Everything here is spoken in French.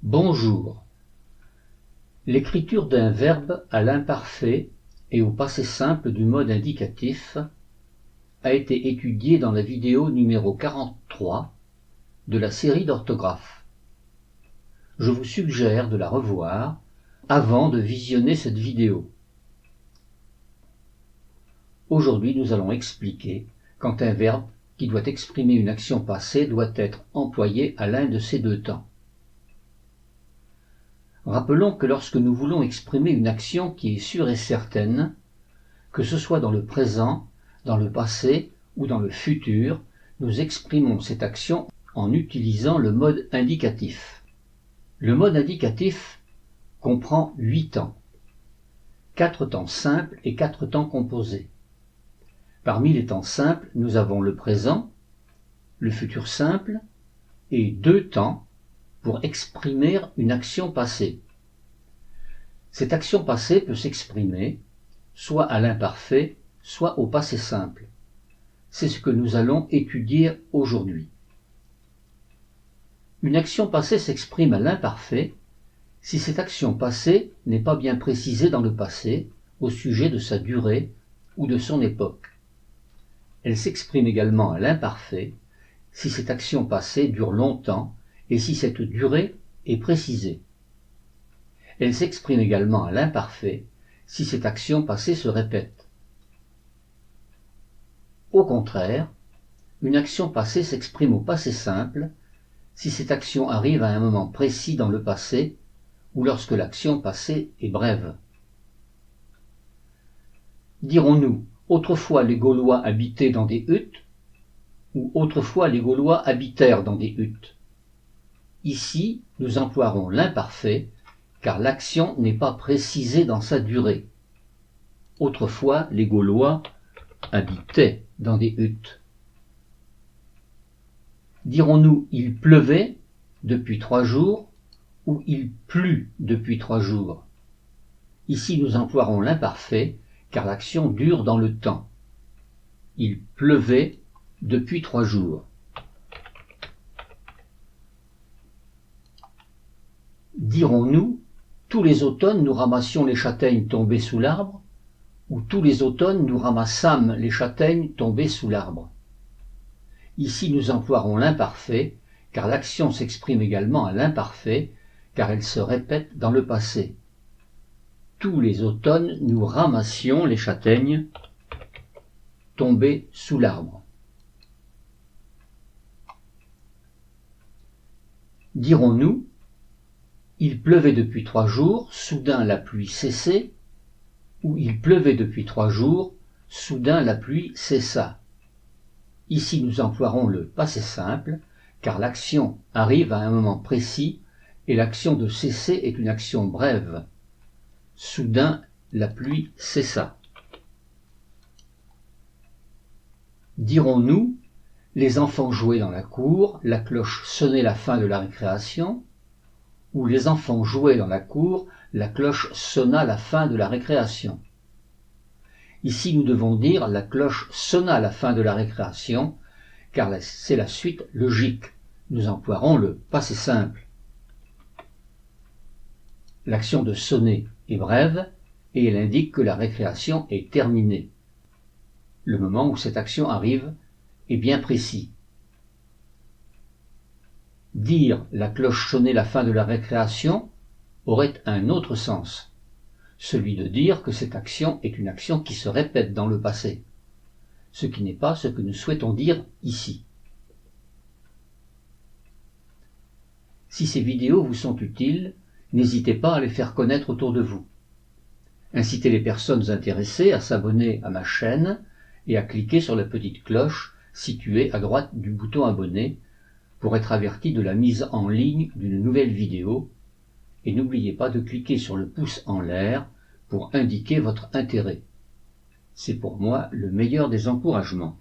Bonjour. L'écriture d'un verbe à l'imparfait et au passé simple du mode indicatif a été étudiée dans la vidéo numéro 43 de la série d'orthographe. Je vous suggère de la revoir avant de visionner cette vidéo. Aujourd'hui, nous allons expliquer quand un verbe qui doit exprimer une action passée doit être employé à l'un de ces deux temps. Rappelons que lorsque nous voulons exprimer une action qui est sûre et certaine, que ce soit dans le présent, dans le passé ou dans le futur, nous exprimons cette action en utilisant le mode indicatif. Le mode indicatif comprend 8 temps, 4 temps simples et 4 temps composés. Parmi les temps simples, nous avons le présent, le futur simple et 2 temps pour exprimer une action passée. Cette action passée peut s'exprimer soit à l'imparfait, soit au passé simple. C'est ce que nous allons étudier aujourd'hui. Une action passée s'exprime à l'imparfait si cette action passée n'est pas bien précisée dans le passé au sujet de sa durée ou de son époque. Elle s'exprime également à l'imparfait si cette action passée dure longtemps et si cette durée est précisée. Elle s'exprime également à l'imparfait si cette action passée se répète. Au contraire, une action passée s'exprime au passé simple si cette action arrive à un moment précis dans le passé ou lorsque l'action passée est brève. Dirons-nous autrefois les Gaulois habitaient dans des huttes ou autrefois les Gaulois habitèrent dans des huttes? Ici, nous emploierons l'imparfait car l'action n'est pas précisée dans sa durée. Autrefois, les Gaulois habitaient dans des huttes. Dirons-nous il pleuvait depuis 3 jours ou il plut depuis 3 jours? Ici, nous emploierons l'imparfait car l'action dure dans le temps. Il pleuvait depuis 3 jours. Dirons-nous tous les automnes nous ramassions les châtaignes tombées sous l'arbre ou tous les automnes nous ramassâmes les châtaignes tombées sous l'arbre? Ici nous emploierons l'imparfait car l'action s'exprime également à l'imparfait car elle se répète dans le passé. Tous les automnes nous ramassions les châtaignes tombées sous l'arbre. Dirons-nous il pleuvait depuis 3 jours, soudain la pluie cessait, ou il pleuvait depuis 3 jours, soudain la pluie cessa? Ici nous emploierons le passé simple, car l'action arrive à un moment précis et l'action de cesser est une action brève. Soudain la pluie cessa. Dirons-nous les enfants jouaient dans la cour, la cloche sonnait la fin de la récréation, ou les enfants jouaient dans la cour, la cloche sonna la fin de la récréation? Ici nous devons dire la cloche sonna la fin de la récréation, car c'est la suite logique. Nous emploierons le passé simple. L'action de sonner est brève et elle indique que la récréation est terminée. Le moment où cette action arrive est bien précis. Dire la cloche sonnait la fin de la récréation aurait un autre sens, celui de dire que cette action est une action qui se répète dans le passé, ce qui n'est pas ce que nous souhaitons dire ici. Si ces vidéos vous sont utiles, n'hésitez pas à les faire connaître autour de vous. Incitez les personnes intéressées à s'abonner à ma chaîne et à cliquer sur la petite cloche située à droite du bouton abonner pour être averti de la mise en ligne d'une nouvelle vidéo, et n'oubliez pas de cliquer sur le pouce en l'air pour indiquer votre intérêt. C'est pour moi le meilleur des encouragements.